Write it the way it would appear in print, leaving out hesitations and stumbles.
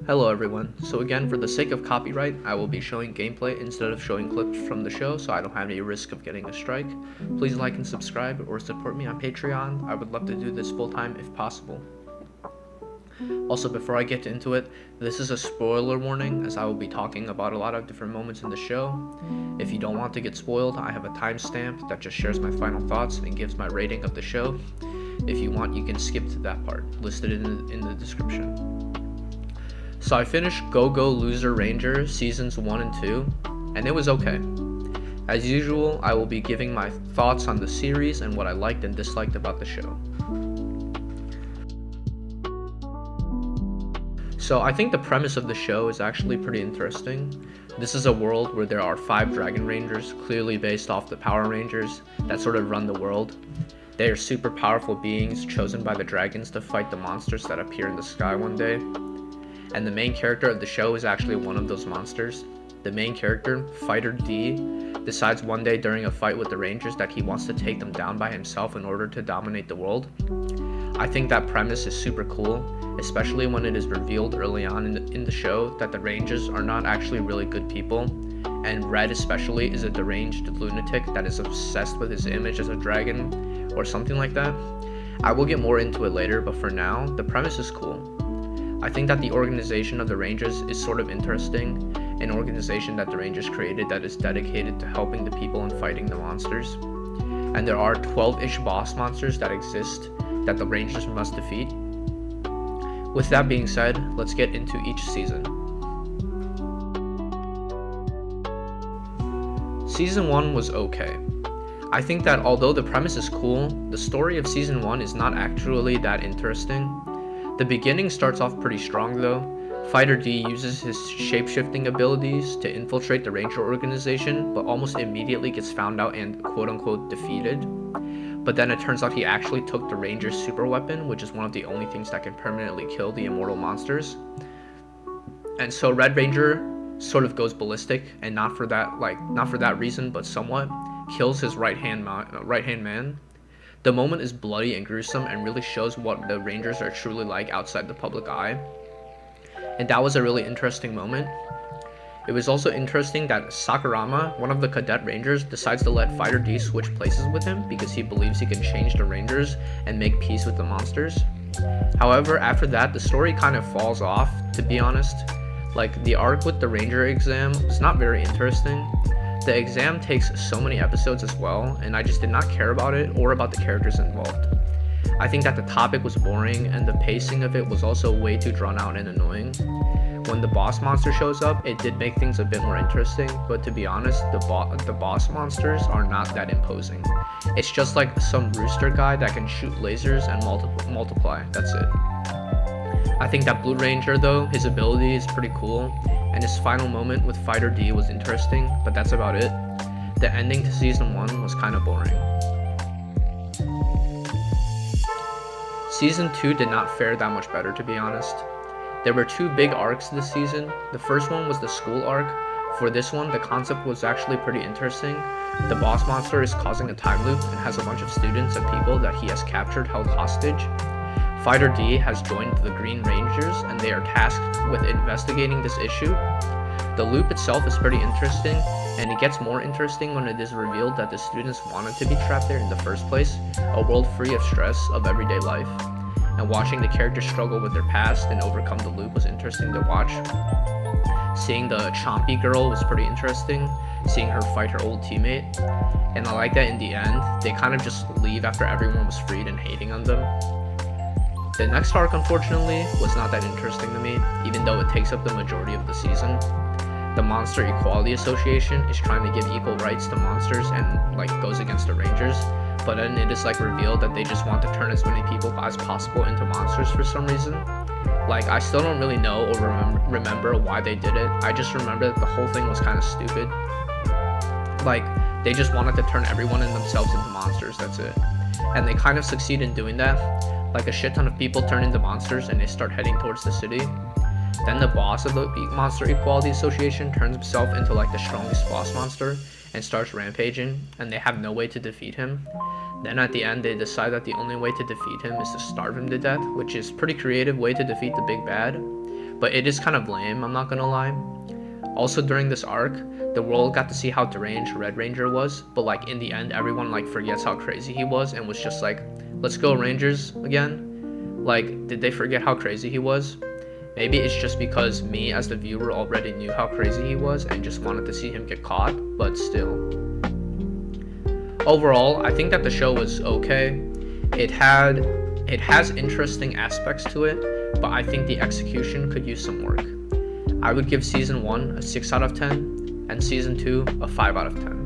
Hello everyone. So again, for the sake of copyright, I will be showing gameplay instead of showing clips from the show so I don't have any risk of getting a strike. Please like and subscribe or support me on Patreon. I would love to do this full time if possible. Also, before I get into it, this is a spoiler warning as I will be talking about a lot of different moments in the show. If you don't want to get spoiled, I have a timestamp that just shares my final thoughts and gives my rating of the show. If you want, you can skip to that part, listed in the description. So I finished Go Go Loser Ranger Seasons 1 and 2, and it was okay. As usual, I will be giving my thoughts on the series and what I liked and disliked about the show. So I think the premise of the show is actually pretty interesting. This is a world where there are 5 Dragon Rangers, clearly based off the Power Rangers, that sort of run the world. They are super powerful beings chosen by the dragons to fight the monsters that appear in the sky one day. And the main character of the show is actually one of those monsters. The main character, Fighter D, decides one day during a fight with the Rangers that he wants to take them down by himself in order to dominate the world. I think that premise is super cool, especially when it is revealed early on in the show that the Rangers are not actually really good people, and Red especially is a deranged lunatic that is obsessed with his image as a dragon, or something like that. I will get more into it later, but for now, the premise is cool. I think that the organization of the Rangers is sort of interesting, an organization that the Rangers created that is dedicated to helping the people and fighting the monsters. And there are 12-ish boss monsters that exist that the Rangers must defeat. With that being said, let's get into each season. Season 1 was okay. I think that although the premise is cool, the story of Season 1 is not actually that interesting. The beginning starts off pretty strong though. Fighter D uses his shape-shifting abilities to infiltrate the Ranger organization, but almost immediately gets found out and quote-unquote defeated. But then it turns out he actually took the Ranger's super weapon, which is one of the only things that can permanently kill the immortal monsters. And so Red Ranger sort of goes ballistic, and not for that reason, but somewhat, kills his right-hand man. The moment is bloody and gruesome and really shows what the Rangers are truly like outside the public eye. And that was a really interesting moment. It was also interesting that Sakurama, one of the cadet Rangers, decides to let Fighter D switch places with him because he believes he can change the Rangers and make peace with the monsters. However, after that, the story kind of falls off, to be honest. Like, the arc with the Ranger exam was not very interesting. The exam takes so many episodes as well, and I just did not care about it or about the characters involved. I think that the topic was boring, and the pacing of it was also way too drawn out and annoying. When the boss monster shows up, it did make things a bit more interesting, but to be honest, the boss monsters are not that imposing. It's just like some rooster guy that can shoot lasers and multiply, that's it. I think that Blue Ranger though, his ability is pretty cool, and his final moment with Fighter D was interesting, but that's about it. The ending to Season 1 was kinda boring. Season 2 did not fare that much better, to be honest. There were 2 big arcs this season. The first one was the school arc. For this one, the concept was actually pretty interesting. The boss monster is causing a time loop and has a bunch of students and people that he has captured held hostage. Fighter D has joined the Green Rangers and they are tasked with investigating this issue. The loop itself is pretty interesting, and it gets more interesting when it is revealed that the students wanted to be trapped there in the first place, a world free of stress of everyday life. And watching the characters struggle with their past and overcome the loop was interesting to watch. Seeing the Chompy girl was pretty interesting, seeing her fight her old teammate. And I like that in the end, they kind of just leave after everyone was freed and hating on them. The next arc, unfortunately, was not that interesting to me, even though it takes up the majority of the season. The Monster Equality Association is trying to give equal rights to monsters and goes against the Rangers, but then it is revealed that they just want to turn as many people as possible into monsters for some reason. I still don't really know or remember why they did it. I just remember that the whole thing was kind of stupid. They just wanted to turn everyone and themselves into monsters, that's it. And they kind of succeed in doing that. A shit ton of people turn into monsters and they start heading towards the city. Then the boss of the Monster Equality Association turns himself into the strongest boss monster and starts rampaging, and they have no way to defeat him. Then at the end, they decide that the only way to defeat him is to starve him to death, which is a pretty creative way to defeat the big bad. but it is kind of lame, I'm not gonna lie. Also, during this arc, the world got to see how deranged Red Ranger was, but like in the end, everyone like forgets how crazy he was and was just like, let's go Rangers again. Like, did they forget how crazy he was? Maybe it's just because me as the viewer already knew how crazy he was and just wanted to see him get caught, but still. Overall, I think that the show was okay. It has interesting aspects to it, but I think the execution could use some work. I would give season 1 a 6 out of 10 and season 2 a 5 out of 10.